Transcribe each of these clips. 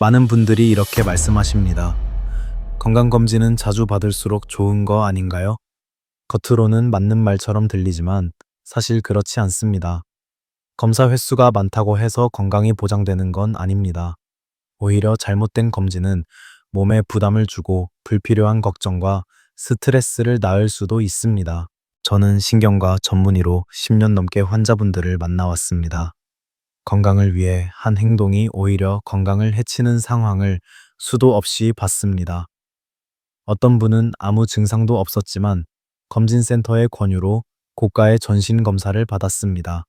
많은 분들이 이렇게 말씀하십니다. 건강검진은 자주 받을수록 좋은 거 아닌가요? 겉으로는 맞는 말처럼 들리지만 사실 그렇지 않습니다. 검사 횟수가 많다고 해서 건강이 보장되는 건 아닙니다. 오히려 잘못된 검진은 몸에 부담을 주고 불필요한 걱정과 스트레스를 낳을 수도 있습니다. 저는 신경과 전문의로 10년 넘게 환자분들을 만나왔습니다. 건강을 위해 한 행동이 오히려 건강을 해치는 상황을 수도 없이 봤습니다. 어떤 분은 아무 증상도 없었지만 검진센터의 권유로 고가의 전신 검사를 받았습니다.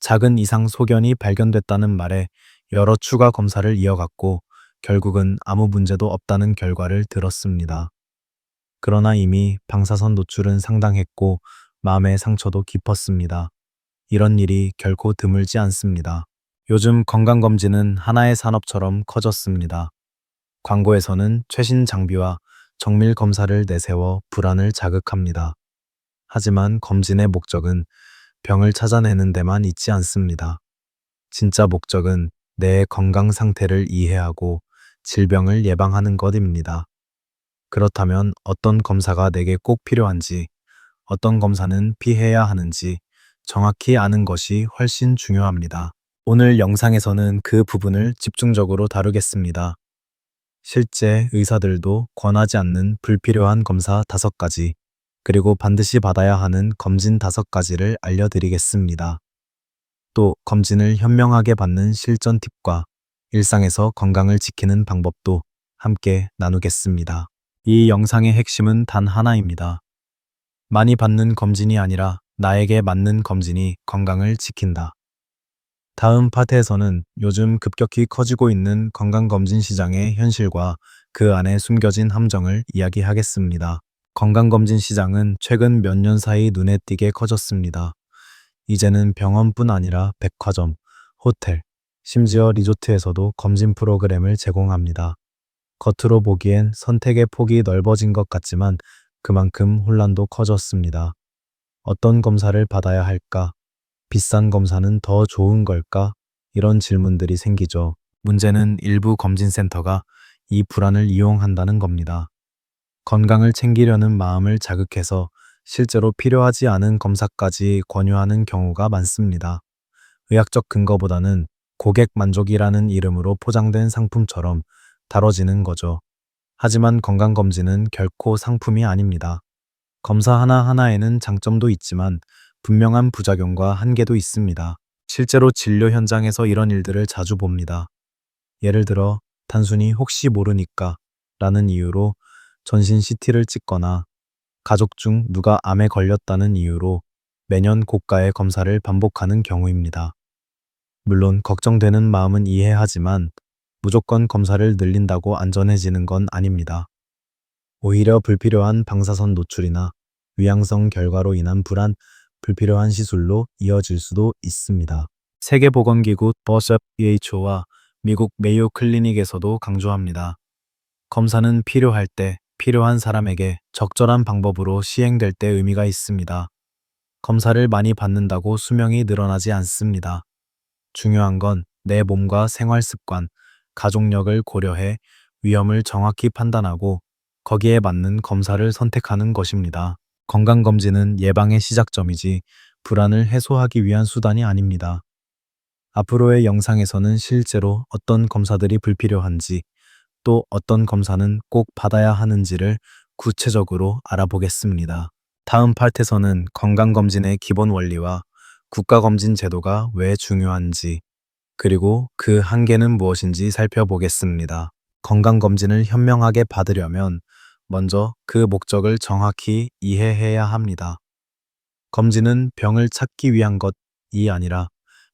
작은 이상 소견이 발견됐다는 말에 여러 추가 검사를 이어갔고 결국은 아무 문제도 없다는 결과를 들었습니다. 그러나 이미 방사선 노출은 상당했고 마음의 상처도 깊었습니다. 이런 일이 결코 드물지 않습니다. 요즘 건강검진은 하나의 산업처럼 커졌습니다. 광고에서는 최신 장비와 정밀 검사를 내세워 불안을 자극합니다. 하지만 검진의 목적은 병을 찾아내는 데만 있지 않습니다. 진짜 목적은 내 건강 상태를 이해하고 질병을 예방하는 것입니다. 그렇다면 어떤 검사가 내게 꼭 필요한지, 어떤 검사는 피해야 하는지 정확히 아는 것이 훨씬 중요합니다. 오늘 영상에서는 그 부분을 집중적으로 다루겠습니다. 실제 의사들도 권하지 않는 불필요한 검사 5가지, 그리고 반드시 받아야 하는 검진 5가지를 알려드리겠습니다. 또 검진을 현명하게 받는 실전 팁과 일상에서 건강을 지키는 방법도 함께 나누겠습니다. 이 영상의 핵심은 단 하나입니다. 많이 받는 검진이 아니라 나에게 맞는 검진이 건강을 지킨다. 다음 파트에서는 요즘 급격히 커지고 있는 건강검진 시장의 현실과 그 안에 숨겨진 함정을 이야기하겠습니다. 건강검진 시장은 최근 몇 년 사이 눈에 띄게 커졌습니다. 이제는 병원뿐 아니라 백화점, 호텔, 심지어 리조트에서도 검진 프로그램을 제공합니다. 겉으로 보기엔 선택의 폭이 넓어진 것 같지만 그만큼 혼란도 커졌습니다. 어떤 검사를 받아야 할까? 비싼 검사는 더 좋은 걸까? 이런 질문들이 생기죠. 문제는 일부 검진센터가 이 불안을 이용한다는 겁니다. 건강을 챙기려는 마음을 자극해서 실제로 필요하지 않은 검사까지 권유하는 경우가 많습니다. 의학적 근거보다는 고객 만족이라는 이름으로 포장된 상품처럼 다뤄지는 거죠. 하지만 건강검진은 결코 상품이 아닙니다. 검사 하나하나에는 장점도 있지만 분명한 부작용과 한계도 있습니다. 실제로 진료 현장에서 이런 일들을 자주 봅니다. 예를 들어 단순히 혹시 모르니까 라는 이유로 전신 CT를 찍거나 가족 중 누가 암에 걸렸다는 이유로 매년 고가의 검사를 반복하는 경우입니다. 물론 걱정되는 마음은 이해하지만 무조건 검사를 늘린다고 안전해지는 건 아닙니다. 오히려 불필요한 방사선 노출이나 위양성 결과로 인한 불안, 불필요한 시술로 이어질 수도 있습니다. 세계보건기구 WHO와 미국 메이오 클리닉에서도 강조합니다. 검사는 필요할 때 필요한 사람에게 적절한 방법으로 시행될 때 의미가 있습니다. 검사를 많이 받는다고 수명이 늘어나지 않습니다. 중요한 건 내 몸과 생활 습관, 가족력을 고려해 위험을 정확히 판단하고 거기에 맞는 검사를 선택하는 것입니다. 건강검진은 예방의 시작점이지 불안을 해소하기 위한 수단이 아닙니다. 앞으로의 영상에서는 실제로 어떤 검사들이 불필요한지 또 어떤 검사는 꼭 받아야 하는지를 구체적으로 알아보겠습니다. 다음 파트에서는 건강검진의 기본 원리와 국가검진 제도가 왜 중요한지 그리고 그 한계는 무엇인지 살펴보겠습니다. 건강검진을 현명하게 받으려면 먼저 그 목적을 정확히 이해해야 합니다. 검진은 병을 찾기 위한 것이 아니라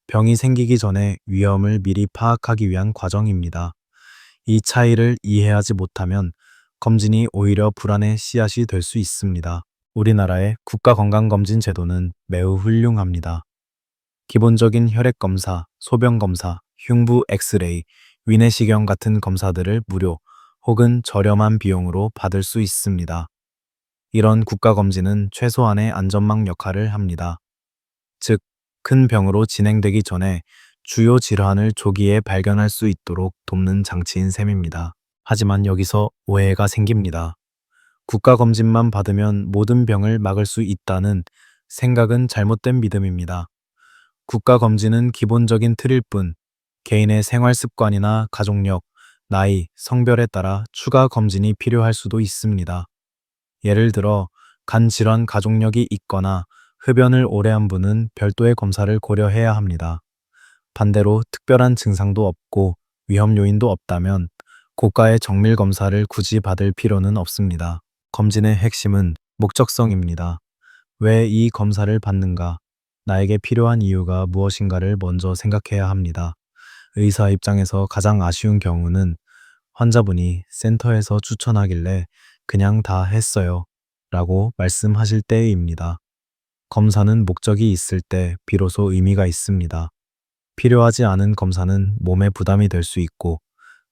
병이 생기기 전에 위험을 미리 파악하기 위한 과정입니다. 이 차이를 이해하지 못하면 검진이 오히려 불안의 씨앗이 될 수 있습니다. 우리나라의 국가건강검진 제도는 매우 훌륭합니다. 기본적인 혈액검사, 소변검사, 흉부 엑스레이, 위내시경 같은 검사들을 무료 혹은 저렴한 비용으로 받을 수 있습니다. 이런 국가검진은 최소한의 안전망 역할을 합니다. 즉, 큰 병으로 진행되기 전에 주요 질환을 조기에 발견할 수 있도록 돕는 장치인 셈입니다. 하지만 여기서 오해가 생깁니다. 국가검진만 받으면 모든 병을 막을 수 있다는 생각은 잘못된 믿음입니다. 국가검진은 기본적인 틀일 뿐, 개인의 생활 습관이나 가족력, 나이, 성별에 따라 추가 검진이 필요할 수도 있습니다. 예를 들어, 간 질환 가족력이 있거나 흡연을 오래 한 분은 별도의 검사를 고려해야 합니다. 반대로 특별한 증상도 없고 위험 요인도 없다면 고가의 정밀 검사를 굳이 받을 필요는 없습니다. 검진의 핵심은 목적성입니다. 왜 이 검사를 받는가? 나에게 필요한 이유가 무엇인가를 먼저 생각해야 합니다. 의사 입장에서 가장 아쉬운 경우는 환자분이 센터에서 추천하길래 그냥 다 했어요 라고 말씀하실 때입니다. 검사는 목적이 있을 때 비로소 의미가 있습니다. 필요하지 않은 검사는 몸에 부담이 될 수 있고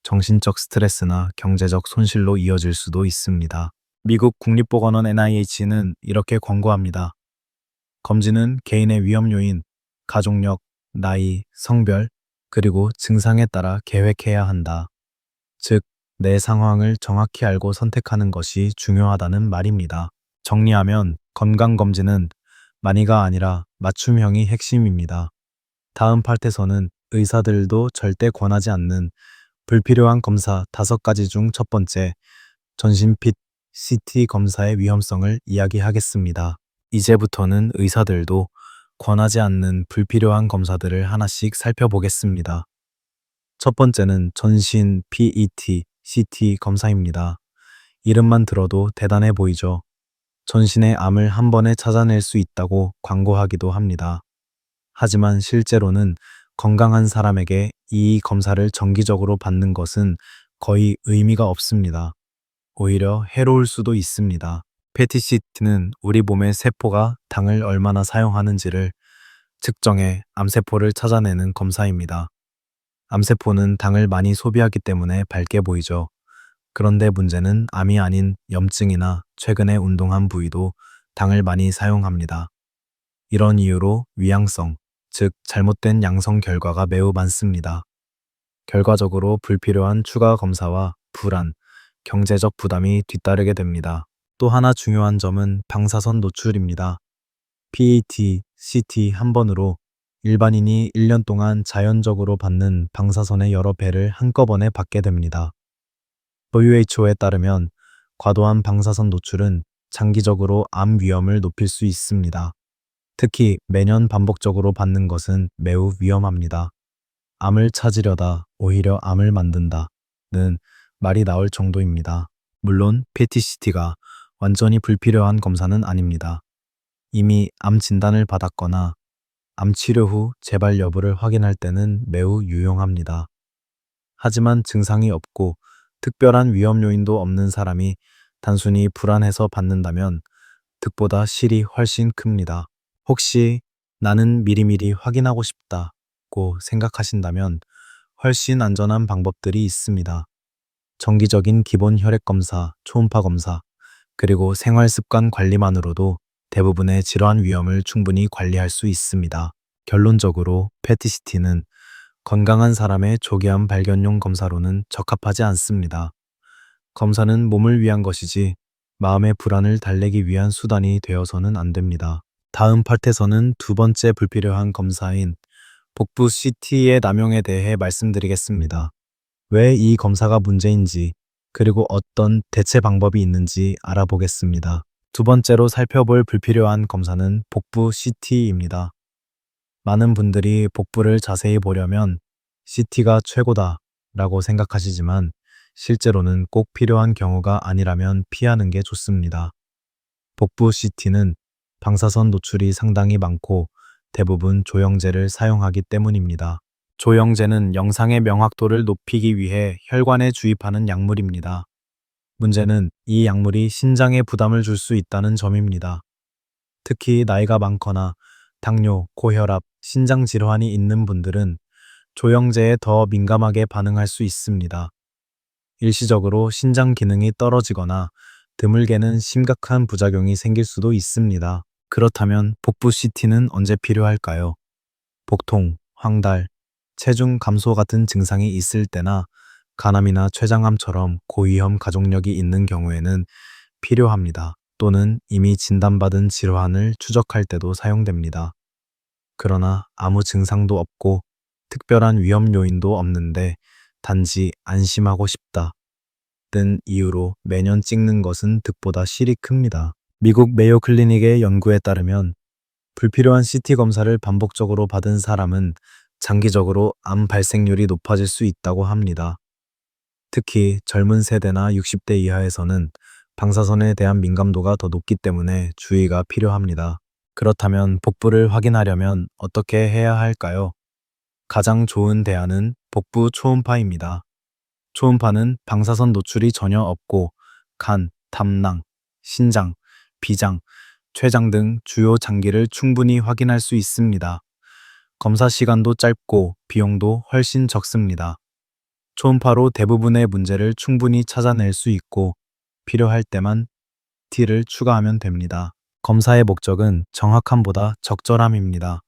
정신적 스트레스나 경제적 손실로 이어질 수도 있습니다. 미국 국립보건원 NIH는 이렇게 권고합니다. 검진은 개인의 위험 요인, 가족력, 나이, 성별, 그리고 증상에 따라 계획해야 한다. 즉, 내 상황을 정확히 알고 선택하는 것이 중요하다는 말입니다. 정리하면 건강검진은 많이가 아니라 맞춤형이 핵심입니다. 다음 파트에서는 의사들도 절대 권하지 않는 불필요한 검사 5가지 중 첫 번째, 전신 핏 CT 검사의 위험성을 이야기하겠습니다. 이제부터는 의사들도 권하지 않는 불필요한 검사들을 하나씩 살펴보겠습니다. 첫 번째는 전신 PET, CT 검사입니다. 이름만 들어도 대단해 보이죠? 전신의 암을 한 번에 찾아낼 수 있다고 광고하기도 합니다. 하지만 실제로는 건강한 사람에게 이 검사를 정기적으로 받는 것은 거의 의미가 없습니다. 오히려 해로울 수도 있습니다. 패티시트는 우리 몸의 세포가 당을 얼마나 사용하는지를 측정해 암세포를 찾아내는 검사입니다. 암세포는 당을 많이 소비하기 때문에 밝게 보이죠. 그런데 문제는 암이 아닌 염증이나 최근에 운동한 부위도 당을 많이 사용합니다. 이런 이유로 위양성, 즉 잘못된 양성 결과가 매우 많습니다. 결과적으로 불필요한 추가 검사와 불안, 경제적 부담이 뒤따르게 됩니다. 또 하나 중요한 점은 방사선 노출입니다. PET, CT 한 번으로 일반인이 1년 동안 자연적으로 받는 방사선의 여러 배를 한꺼번에 받게 됩니다. WHO에 따르면 과도한 방사선 노출은 장기적으로 암 위험을 높일 수 있습니다. 특히 매년 반복적으로 받는 것은 매우 위험합니다. 암을 찾으려다 오히려 암을 만든다는 말이 나올 정도입니다. 물론 PET-CT가 완전히 불필요한 검사는 아닙니다. 이미 암 진단을 받았거나 암 치료 후 재발 여부를 확인할 때는 매우 유용합니다. 하지만 증상이 없고 특별한 위험 요인도 없는 사람이 단순히 불안해서 받는다면 득보다 실이 훨씬 큽니다. 혹시 나는 미리미리 확인하고 싶다고 생각하신다면 훨씬 안전한 방법들이 있습니다. 정기적인 기본 혈액 검사, 초음파 검사, 그리고 생활 습관 관리만으로도 대부분의 질환 위험을 충분히 관리할 수 있습니다. 결론적으로 패티시티는 건강한 사람의 조기암 발견용 검사로는 적합하지 않습니다. 검사는 몸을 위한 것이지 마음의 불안을 달래기 위한 수단이 되어서는 안 됩니다. 다음 파트에서는 두 번째 불필요한 검사인 복부 CT의 남용에 대해 말씀드리겠습니다. 왜 이 검사가 문제인지, 그리고 어떤 대체 방법이 있는지 알아보겠습니다. 두 번째로 살펴볼 불필요한 검사는 복부 CT입니다. 많은 분들이 복부를 자세히 보려면 CT가 최고다 라고 생각하시지만 실제로는 꼭 필요한 경우가 아니라면 피하는 게 좋습니다. 복부 CT는 방사선 노출이 상당히 많고 대부분 조영제를 사용하기 때문입니다. 조영제는 영상의 명확도를 높이기 위해 혈관에 주입하는 약물입니다. 문제는 이 약물이 신장에 부담을 줄 수 있다는 점입니다. 특히 나이가 많거나 당뇨, 고혈압, 신장 질환이 있는 분들은 조영제에 더 민감하게 반응할 수 있습니다. 일시적으로 신장 기능이 떨어지거나 드물게는 심각한 부작용이 생길 수도 있습니다. 그렇다면 복부 CT는 언제 필요할까요? 복통, 황달, 체중 감소 같은 증상이 있을 때나 간암이나 췌장암처럼 고위험 가족력이 있는 경우에는 필요합니다. 또는 이미 진단받은 질환을 추적할 때도 사용됩니다. 그러나 아무 증상도 없고 특별한 위험 요인도 없는데 단지 안심하고 싶다 등 이유로 매년 찍는 것은 득보다 실이 큽니다. 미국 메요 클리닉의 연구에 따르면 불필요한 CT 검사를 반복적으로 받은 사람은 장기적으로 암 발생률이 높아질 수 있다고 합니다. 특히 젊은 세대나 60대 이하에서는 방사선에 대한 민감도가 더 높기 때문에 주의가 필요합니다. 그렇다면 복부를 확인하려면 어떻게 해야 할까요? 가장 좋은 대안은 복부 초음파입니다. 초음파는 방사선 노출이 전혀 없고 간, 담낭, 신장, 비장, 췌장 등 주요 장기를 충분히 확인할 수 있습니다. 검사 시간도 짧고 비용도 훨씬 적습니다. 초음파로 대부분의 문제를 충분히 찾아낼 수 있고 필요할 때만 T를 추가하면 됩니다. 검사의 목적은 정확함보다 적절함입니다.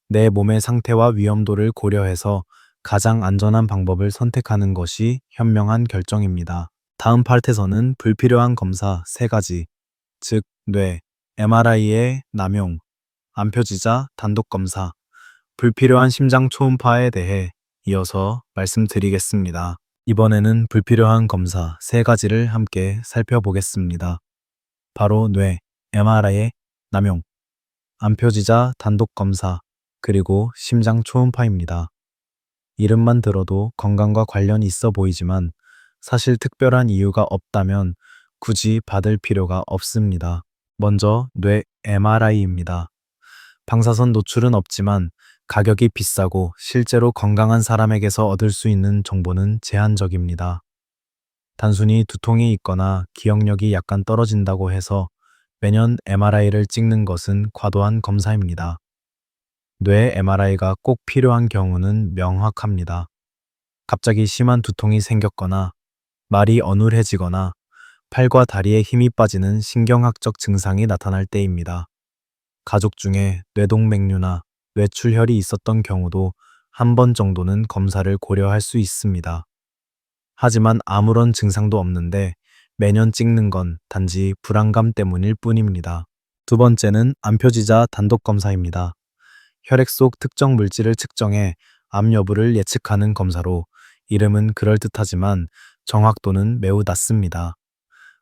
내 몸의 상태와 위험도를 고려해서 가장 안전한 방법을 선택하는 것이 현명한 결정입니다. 다음 파트에서는 불필요한 검사 3가지, 즉 뇌, MRI의 남용, 암표지자 단독 검사, 불필요한 심장 초음파에 대해 이어서 말씀드리겠습니다. 이번에는 불필요한 검사 3가지를 함께 살펴보겠습니다. 바로 뇌, MRI의 남용, 암표지자 단독 검사, 그리고 심장 초음파입니다. 이름만 들어도 건강과 관련이 있어 보이지만 사실 특별한 이유가 없다면 굳이 받을 필요가 없습니다. 먼저 뇌 MRI입니다. 방사선 노출은 없지만 가격이 비싸고 실제로 건강한 사람에게서 얻을 수 있는 정보는 제한적입니다. 단순히 두통이 있거나 기억력이 약간 떨어진다고 해서 매년 MRI를 찍는 것은 과도한 검사입니다. 뇌 MRI가 꼭 필요한 경우는 명확합니다. 갑자기 심한 두통이 생겼거나 말이 어눌해지거나 팔과 다리에 힘이 빠지는 신경학적 증상이 나타날 때입니다. 가족 중에 뇌동맥류나 뇌출혈이 있었던 경우도 한 번 정도는 검사를 고려할 수 있습니다. 하지만 아무런 증상도 없는데 매년 찍는 건 단지 불안감 때문일 뿐입니다. 두 번째는 암표지자 단독 검사입니다. 혈액 속 특정 물질을 측정해 암 여부를 예측하는 검사로 이름은 그럴듯하지만 정확도는 매우 낮습니다.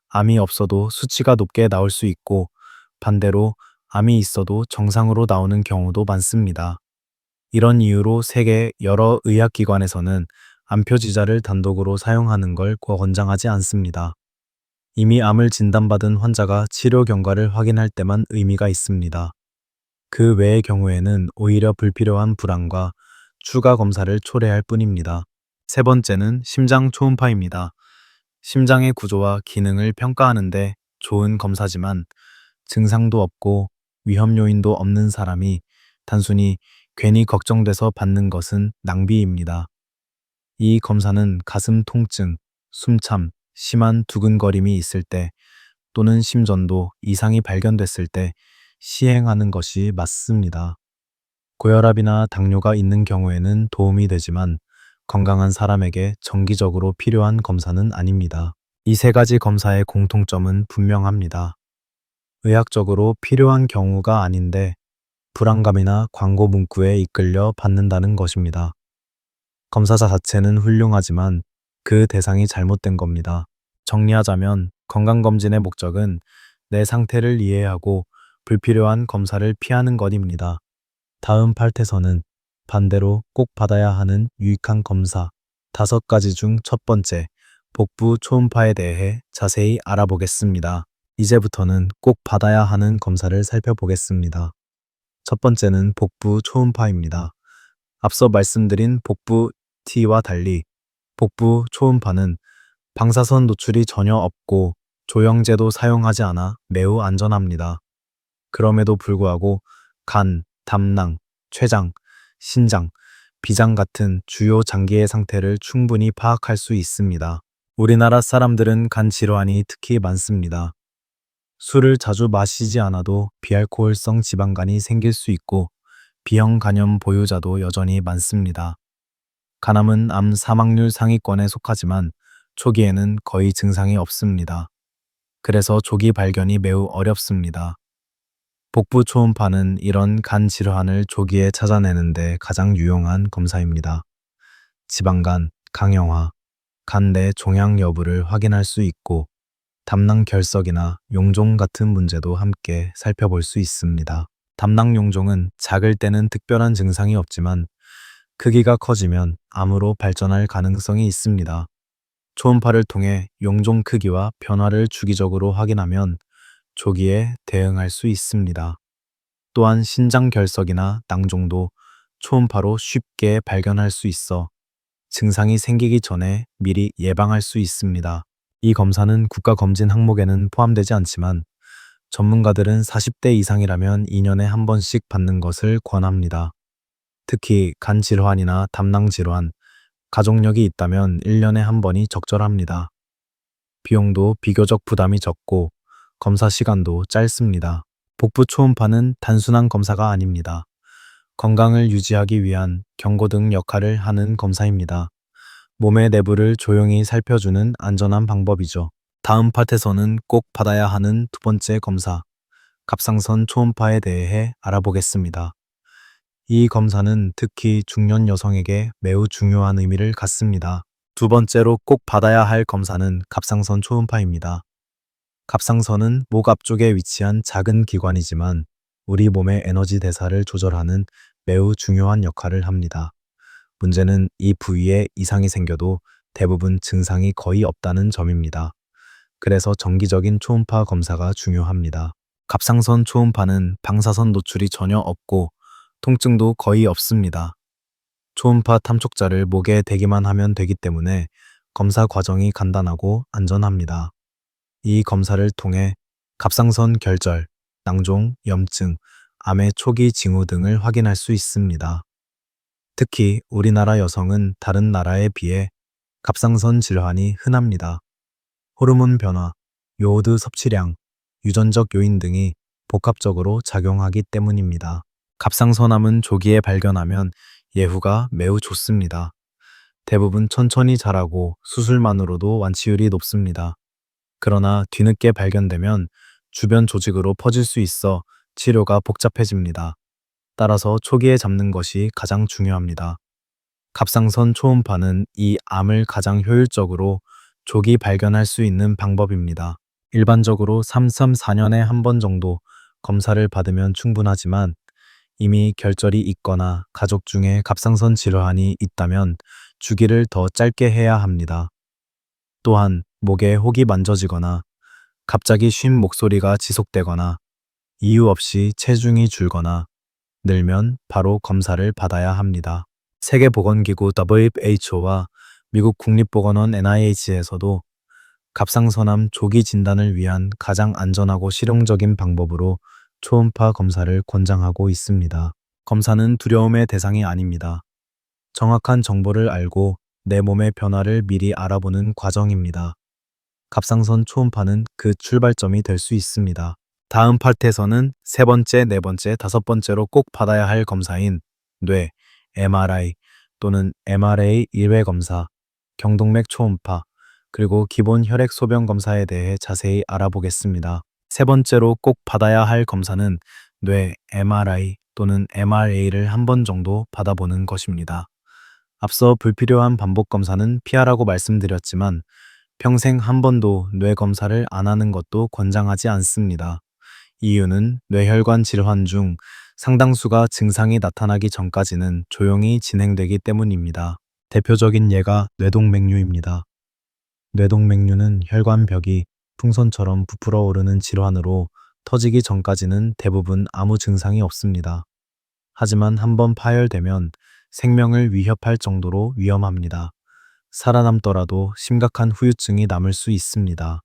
암이 없어도 수치가 높게 나올 수 있고 반대로 암이 있어도 정상으로 나오는 경우도 많습니다. 이런 이유로 세계 여러 의학기관에서는 암표지자를 단독으로 사용하는 걸 권장하지 않습니다. 이미 암을 진단받은 환자가 치료 경과를 확인할 때만 의미가 있습니다. 그 외의 경우에는 오히려 불필요한 불안과 추가 검사를 초래할 뿐입니다. 세 번째는 심장 초음파입니다. 심장의 구조와 기능을 평가하는데 좋은 검사지만 증상도 없고 위험 요인도 없는 사람이 단순히 괜히 걱정돼서 받는 것은 낭비입니다. 이 검사는 가슴 통증, 숨참, 심한 두근거림이 있을 때 또는 심전도 이상이 발견됐을 때 시행하는 것이 맞습니다. 고혈압이나 당뇨가 있는 경우에는 도움이 되지만 건강한 사람에게 정기적으로 필요한 검사는 아닙니다. 이 3가지 검사의 공통점은 분명합니다. 의학적으로 필요한 경우가 아닌데 불안감이나 광고 문구에 이끌려 받는다는 것입니다. 검사자 자체는 훌륭하지만 그 대상이 잘못된 겁니다. 정리하자면 건강검진의 목적은 내 상태를 이해하고 불필요한 검사를 피하는 것입니다. 다음 파트에서는 반대로 꼭 받아야 하는 유익한 검사 5가지 중 첫 번째, 복부 초음파에 대해 자세히 알아보겠습니다. 이제부터는 꼭 받아야 하는 검사를 살펴보겠습니다. 첫 번째는 복부 초음파입니다. 앞서 말씀드린 복부 T와 달리 복부 초음파는 방사선 노출이 전혀 없고 조영제도 사용하지 않아 매우 안전합니다. 그럼에도 불구하고 간, 담낭, 췌장, 신장, 비장 같은 주요 장기의 상태를 충분히 파악할 수 있습니다. 우리나라 사람들은 간 질환이 특히 많습니다. 술을 자주 마시지 않아도 비알코올성 지방간이 생길 수 있고 B형 간염 보유자도 여전히 많습니다. 간암은 암 사망률 상위권에 속하지만 초기에는 거의 증상이 없습니다. 그래서 조기 발견이 매우 어렵습니다. 복부 초음파는 이런 간 질환을 조기에 찾아내는데 가장 유용한 검사입니다. 지방간, 강형화, 간 내 종양 여부를 확인할 수 있고 담낭 결석이나 용종 같은 문제도 함께 살펴볼 수 있습니다. 담낭 용종은 작을 때는 특별한 증상이 없지만 크기가 커지면 암으로 발전할 가능성이 있습니다. 초음파를 통해 용종 크기와 변화를 주기적으로 확인하면 조기에 대응할 수 있습니다. 또한 신장 결석이나 낭종도 초음파로 쉽게 발견할 수 있어 증상이 생기기 전에 미리 예방할 수 있습니다. 이 검사는 국가검진 항목에는 포함되지 않지만 전문가들은 40대 이상이라면 2년에 한 번씩 받는 것을 권합니다. 특히 간 질환이나 담낭 질환, 가족력이 있다면 1년에 한 번이 적절합니다. 비용도 비교적 부담이 적고 검사 시간도 짧습니다. 복부 초음파는 단순한 검사가 아닙니다. 건강을 유지하기 위한 경고등 역할을 하는 검사입니다. 몸의 내부를 조용히 살펴주는 안전한 방법이죠. 다음 파트에서는 꼭 받아야 하는 두 번째 검사, 갑상선 초음파에 대해 알아보겠습니다. 이 검사는 특히 중년 여성에게 매우 중요한 의미를 갖습니다. 두 번째로 꼭 받아야 할 검사는 갑상선 초음파입니다. 갑상선은 목 앞쪽에 위치한 작은 기관이지만 우리 몸의 에너지 대사를 조절하는 매우 중요한 역할을 합니다. 문제는 이 부위에 이상이 생겨도 대부분 증상이 거의 없다는 점입니다. 그래서 정기적인 초음파 검사가 중요합니다. 갑상선 초음파는 방사선 노출이 전혀 없고 통증도 거의 없습니다. 초음파 탐촉자를 목에 대기만 하면 되기 때문에 검사 과정이 간단하고 안전합니다. 이 검사를 통해 갑상선 결절, 낭종, 염증, 암의 초기 징후 등을 확인할 수 있습니다. 특히 우리나라 여성은 다른 나라에 비해 갑상선 질환이 흔합니다. 호르몬 변화, 요오드 섭취량, 유전적 요인 등이 복합적으로 작용하기 때문입니다. 갑상선암은 조기에 발견하면 예후가 매우 좋습니다. 대부분 천천히 자라고 수술만으로도 완치율이 높습니다. 그러나 뒤늦게 발견되면 주변 조직으로 퍼질 수 있어 치료가 복잡해집니다. 따라서 초기에 잡는 것이 가장 중요합니다. 갑상선 초음파는 이 암을 가장 효율적으로 조기 발견할 수 있는 방법입니다. 일반적으로 3-4년에 한 번 정도 검사를 받으면 충분하지만 이미 결절이 있거나 가족 중에 갑상선 질환이 있다면 주기를 더 짧게 해야 합니다. 또한 목에 혹이 만져지거나 갑자기 쉰 목소리가 지속되거나 이유 없이 체중이 줄거나 늘면 바로 검사를 받아야 합니다. 세계보건기구 WHO와 미국 국립보건원 NIH에서도 갑상선암 조기 진단을 위한 가장 안전하고 실용적인 방법으로 초음파 검사를 권장하고 있습니다. 검사는 두려움의 대상이 아닙니다. 정확한 정보를 알고 내 몸의 변화를 미리 알아보는 과정입니다. 갑상선 초음파는 그 출발점이 될 수 있습니다. 다음 파트에서는 세 번째, 네 번째, 다섯 번째로 꼭 받아야 할 검사인 뇌, MRI 또는 MRA 1회 검사, 경동맥 초음파, 그리고 기본 혈액 소변 검사에 대해 자세히 알아보겠습니다. 세 번째로 꼭 받아야 할 검사는 뇌, MRI 또는 MRA를 한 번 정도 받아보는 것입니다. 앞서 불필요한 반복 검사는 피하라고 말씀드렸지만 평생 한 번도 뇌 검사를 안 하는 것도 권장하지 않습니다. 이유는 뇌혈관 질환 중 상당수가 증상이 나타나기 전까지는 조용히 진행되기 때문입니다. 대표적인 예가 뇌동맥류입니다. 뇌동맥류는 혈관벽이 풍선처럼 부풀어 오르는 질환으로 터지기 전까지는 대부분 아무 증상이 없습니다. 하지만 한번 파열되면 생명을 위협할 정도로 위험합니다. 살아남더라도 심각한 후유증이 남을 수 있습니다.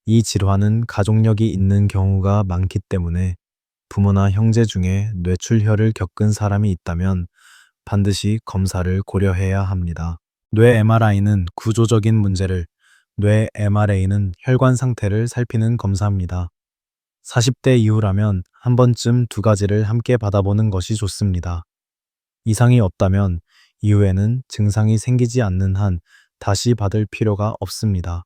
이 질환은 가족력이 있는 경우가 많기 때문에 부모나 형제 중에 뇌출혈을 겪은 사람이 있다면 반드시 검사를 고려해야 합니다. 뇌 MRI는 구조적인 문제를, 뇌 MRA는 혈관 상태를 살피는 검사입니다. 40대 이후라면 한 번쯤 두 가지를 함께 받아보는 것이 좋습니다. 이상이 없다면 이후에는 증상이 생기지 않는 한 다시 받을 필요가 없습니다.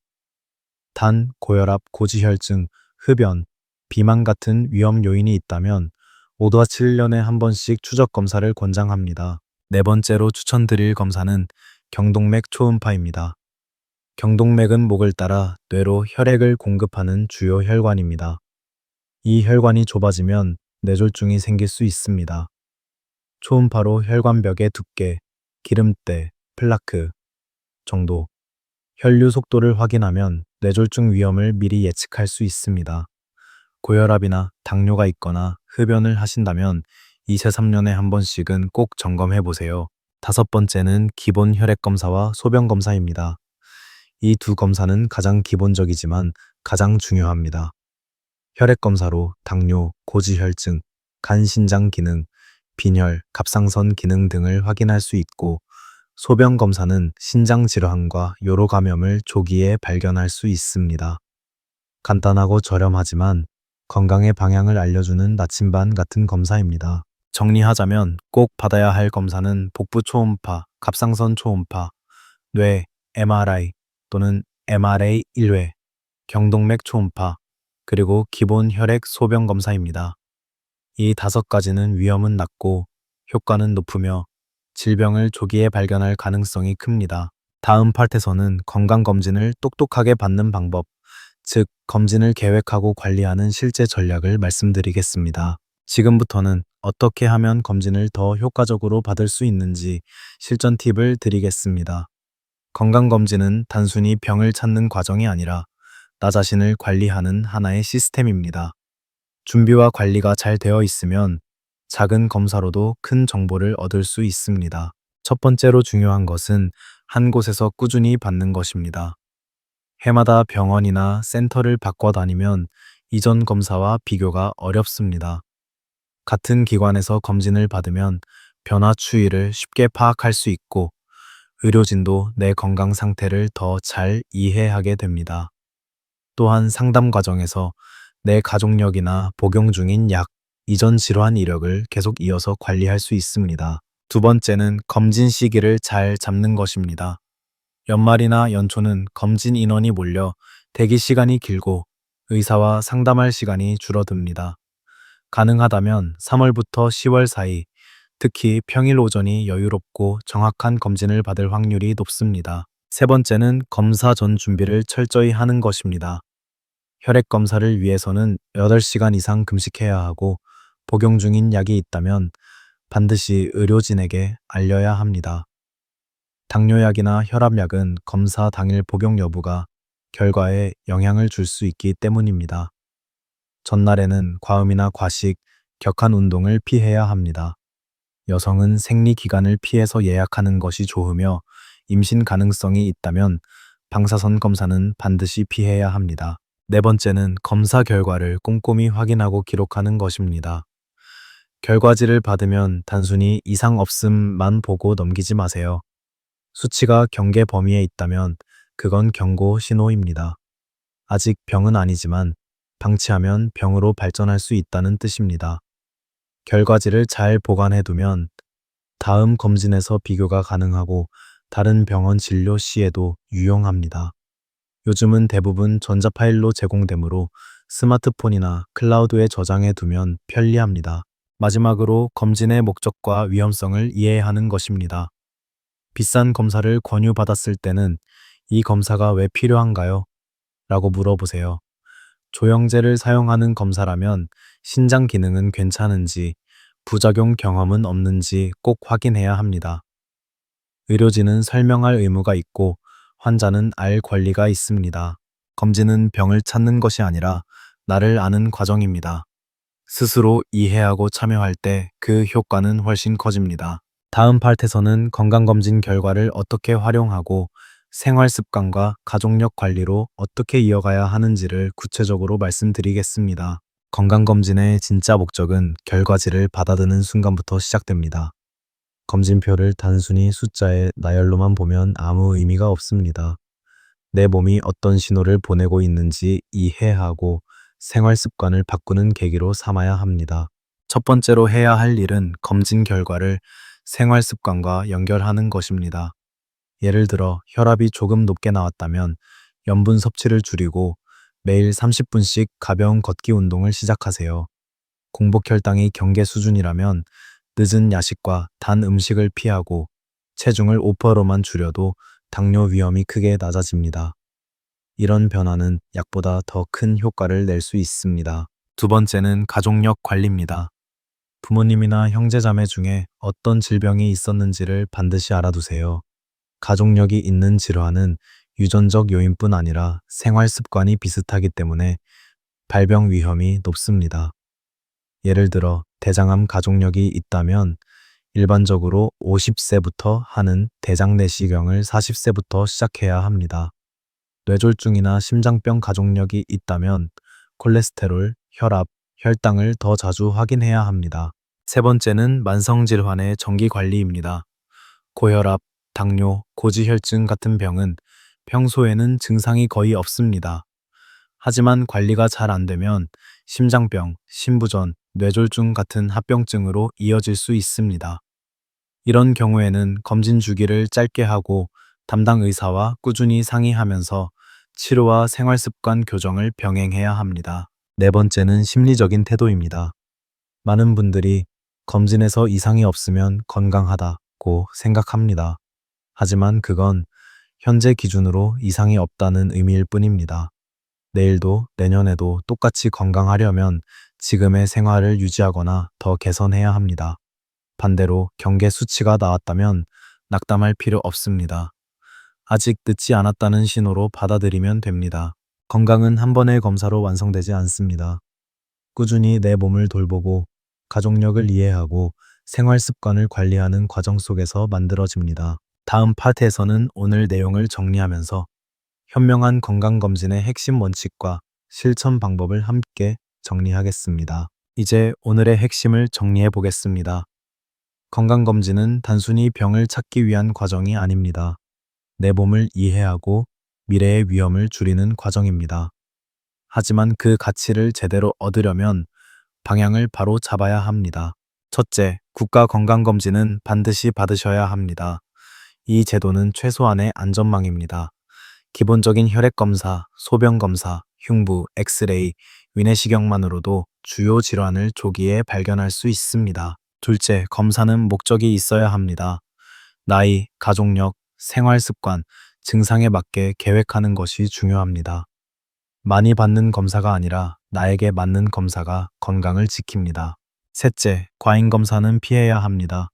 단, 고혈압, 고지혈증, 흡연, 비만 같은 위험 요인이 있다면 5도 7년에 한 번씩 추적 검사를 권장합니다. 네 번째로 추천드릴 검사는 경동맥 초음파입니다. 경동맥은 목을 따라 뇌로 혈액을 공급하는 주요 혈관입니다. 이 혈관이 좁아지면 뇌졸중이 생길 수 있습니다. 초음파로 혈관벽의 두께, 기름때, 플라크 정도, 혈류 속도를 확인하면 뇌졸중 위험을 미리 예측할 수 있습니다. 고혈압이나 당뇨가 있거나 흡연을 하신다면 2세 3년에 한 번씩은 꼭 점검해 보세요. 다섯 번째는 기본 혈액 검사와 소변 검사입니다. 이 두 검사는 가장 기본적이지만 가장 중요합니다. 혈액 검사로 당뇨, 고지혈증, 간 신장 기능, 빈혈, 갑상선 기능 등을 확인할 수 있고, 소변 검사는 신장 질환과 요로 감염을 조기에 발견할 수 있습니다. 간단하고 저렴하지만 건강의 방향을 알려주는 나침반 같은 검사입니다. 정리하자면 꼭 받아야 할 검사는 복부 초음파, 갑상선 초음파, 뇌, MRI 또는 MRA 1회, 경동맥 초음파, 그리고 기본 혈액 소변 검사입니다. 이 다섯 가지는 위험은 낮고 효과는 높으며 질병을 조기에 발견할 가능성이 큽니다. 다음 파트에서는 건강검진을 똑똑하게 받는 방법, 즉 검진을 계획하고 관리하는 실제 전략을 말씀드리겠습니다. 지금부터는 어떻게 하면 검진을 더 효과적으로 받을 수 있는지 실전 팁을 드리겠습니다. 건강검진은 단순히 병을 찾는 과정이 아니라 나 자신을 관리하는 하나의 시스템입니다. 준비와 관리가 잘 되어 있으면 작은 검사로도 큰 정보를 얻을 수 있습니다. 첫 번째로 중요한 것은 한 곳에서 꾸준히 받는 것입니다. 해마다 병원이나 센터를 바꿔 다니면 이전 검사와 비교가 어렵습니다. 같은 기관에서 검진을 받으면 변화 추이를 쉽게 파악할 수 있고 의료진도 내 건강 상태를 더 잘 이해하게 됩니다. 또한 상담 과정에서 내 가족력이나 복용 중인 약, 이전 질환 이력을 계속 이어서 관리할 수 있습니다. 두 번째는 검진 시기를 잘 잡는 것입니다. 연말이나 연초는 검진 인원이 몰려 대기 시간이 길고 의사와 상담할 시간이 줄어듭니다. 가능하다면 3월부터 10월 사이, 특히 평일 오전이 여유롭고 정확한 검진을 받을 확률이 높습니다. 세 번째는 검사 전 준비를 철저히 하는 것입니다. 혈액 검사를 위해서는 8시간 이상 금식해야 하고 복용 중인 약이 있다면 반드시 의료진에게 알려야 합니다. 당뇨약이나 혈압약은 검사 당일 복용 여부가 결과에 영향을 줄 수 있기 때문입니다. 전날에는 과음이나 과식, 격한 운동을 피해야 합니다. 여성은 생리 기간을 피해서 예약하는 것이 좋으며 임신 가능성이 있다면 방사선 검사는 반드시 피해야 합니다. 네 번째는 검사 결과를 꼼꼼히 확인하고 기록하는 것입니다. 결과지를 받으면 단순히 이상 없음만 보고 넘기지 마세요. 수치가 경계 범위에 있다면 그건 경고 신호입니다. 아직 병은 아니지만 방치하면 병으로 발전할 수 있다는 뜻입니다. 결과지를 잘 보관해 두면 다음 검진에서 비교가 가능하고 다른 병원 진료 시에도 유용합니다. 요즘은 대부분 전자파일로 제공되므로 스마트폰이나 클라우드에 저장해 두면 편리합니다. 마지막으로 검진의 목적과 위험성을 이해하는 것입니다. 비싼 검사를 권유받았을 때는 이 검사가 왜 필요한가요? 라고 물어보세요. 조영제를 사용하는 검사라면 신장 기능은 괜찮은지, 부작용 경험은 없는지 꼭 확인해야 합니다. 의료진은 설명할 의무가 있고 환자는 알 권리가 있습니다. 검진은 병을 찾는 것이 아니라 나를 아는 과정입니다. 스스로 이해하고 참여할 때 그 효과는 훨씬 커집니다. 다음 파트에서는 건강검진 결과를 어떻게 활용하고 생활 습관과 가족력 관리로 어떻게 이어가야 하는지를 구체적으로 말씀드리겠습니다. 건강검진의 진짜 목적은 결과지를 받아드는 순간부터 시작됩니다. 검진표를 단순히 숫자의 나열로만 보면 아무 의미가 없습니다. 내 몸이 어떤 신호를 보내고 있는지 이해하고 생활 습관을 바꾸는 계기로 삼아야 합니다. 첫 번째로 해야 할 일은 검진 결과를 생활 습관과 연결하는 것입니다. 예를 들어 혈압이 조금 높게 나왔다면 염분 섭취를 줄이고 매일 30분씩 가벼운 걷기 운동을 시작하세요. 공복 혈당이 경계 수준이라면 늦은 야식과 단 음식을 피하고 체중을 5%만 줄여도 당뇨 위험이 크게 낮아집니다. 이런 변화는 약보다 더 큰 효과를 낼 수 있습니다. 두 번째는 가족력 관리입니다. 부모님이나 형제자매 중에 어떤 질병이 있었는지를 반드시 알아두세요. 가족력이 있는 질환은 유전적 요인뿐 아니라 생활 습관이 비슷하기 때문에 발병 위험이 높습니다. 예를 들어 대장암 가족력이 있다면 일반적으로 50세부터 하는 대장 내시경을 40세부터 시작해야 합니다. 뇌졸중이나 심장병 가족력이 있다면 콜레스테롤, 혈압, 혈당을 더 자주 확인해야 합니다. 세 번째는 만성질환의 정기 관리입니다. 고혈압, 당뇨, 고지혈증 같은 병은 평소에는 증상이 거의 없습니다. 하지만 관리가 잘 안 되면 심장병, 심부전, 뇌졸중 같은 합병증으로 이어질 수 있습니다. 이런 경우에는 검진 주기를 짧게 하고 담당 의사와 꾸준히 상의하면서 치료와 생활습관 교정을 병행해야 합니다. 네 번째는 심리적인 태도입니다. 많은 분들이 검진에서 이상이 없으면 건강하다고 생각합니다. 하지만 그건 현재 기준으로 이상이 없다는 의미일 뿐입니다. 내일도 내년에도 똑같이 건강하려면 지금의 생활을 유지하거나 더 개선해야 합니다. 반대로 경계 수치가 나왔다면 낙담할 필요 없습니다. 아직 늦지 않았다는 신호로 받아들이면 됩니다. 건강은 한 번의 검사로 완성되지 않습니다. 꾸준히 내 몸을 돌보고 가족력을 이해하고 생활 습관을 관리하는 과정 속에서 만들어집니다. 다음 파트에서는 오늘 내용을 정리하면서 현명한 건강검진의 핵심 원칙과 실천 방법을 함께 정리하겠습니다. 이제 오늘의 핵심을 정리해 보겠습니다. 건강검진은 단순히 병을 찾기 위한 과정이 아닙니다. 내 몸을 이해하고 미래의 위험을 줄이는 과정입니다. 하지만 그 가치를 제대로 얻으려면 방향을 바로 잡아야 합니다. 첫째, 국가건강검진은 반드시 받으셔야 합니다. 이 제도는 최소한의 안전망입니다. 기본적인 혈액검사, 소변검사, 흉부, 엑스레이, 위내시경만으로도 주요 질환을 조기에 발견할 수 있습니다. 둘째, 검사는 목적이 있어야 합니다. 나이, 가족력, 생활습관, 증상에 맞게 계획하는 것이 중요합니다. 많이 받는 검사가 아니라 나에게 맞는 검사가 건강을 지킵니다. 셋째, 과잉 검사는 피해야 합니다.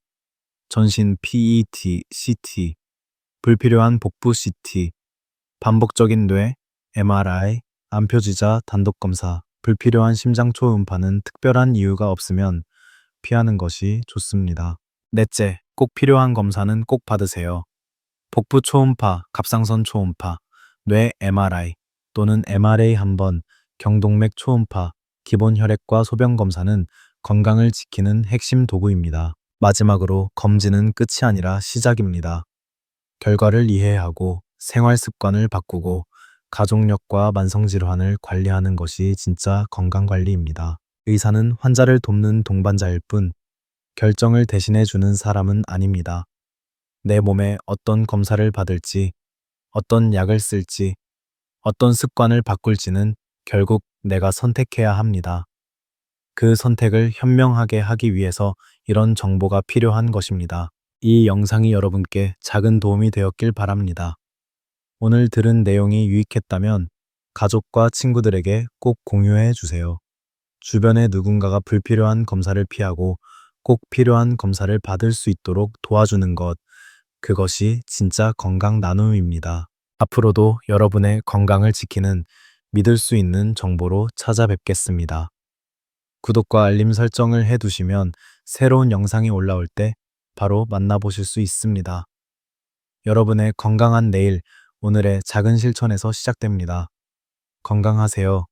전신 PET, CT, 불필요한 복부 CT, 반복적인 뇌, MRI, 암표지자 단독 검사, 불필요한 심장 초음파는 특별한 이유가 없으면 피하는 것이 좋습니다. 넷째, 꼭 필요한 검사는 꼭 받으세요. 복부 초음파, 갑상선 초음파, 뇌 MRI 또는 MRA 한 번, 경동맥 초음파, 기본 혈액과 소변 검사는 건강을 지키는 핵심 도구입니다. 마지막으로 검진은 끝이 아니라 시작입니다. 결과를 이해하고 생활 습관을 바꾸고 가족력과 만성질환을 관리하는 것이 진짜 건강관리입니다. 의사는 환자를 돕는 동반자일 뿐 결정을 대신해 주는 사람은 아닙니다. 내 몸에 어떤 검사를 받을지, 어떤 약을 쓸지, 어떤 습관을 바꿀지는 결국 내가 선택해야 합니다. 그 선택을 현명하게 하기 위해서 이런 정보가 필요한 것입니다. 이 영상이 여러분께 작은 도움이 되었길 바랍니다. 오늘 들은 내용이 유익했다면 가족과 친구들에게 꼭 공유해 주세요. 주변에 누군가가 불필요한 검사를 피하고 꼭 필요한 검사를 받을 수 있도록 도와주는 것, 그것이 진짜 건강 나눔입니다. 앞으로도 여러분의 건강을 지키는 믿을 수 있는 정보로 찾아뵙겠습니다. 구독과 알림 설정을 해두시면 새로운 영상이 올라올 때 바로 만나보실 수 있습니다. 여러분의 건강한 내일, 오늘의 작은 실천에서 시작됩니다. 건강하세요.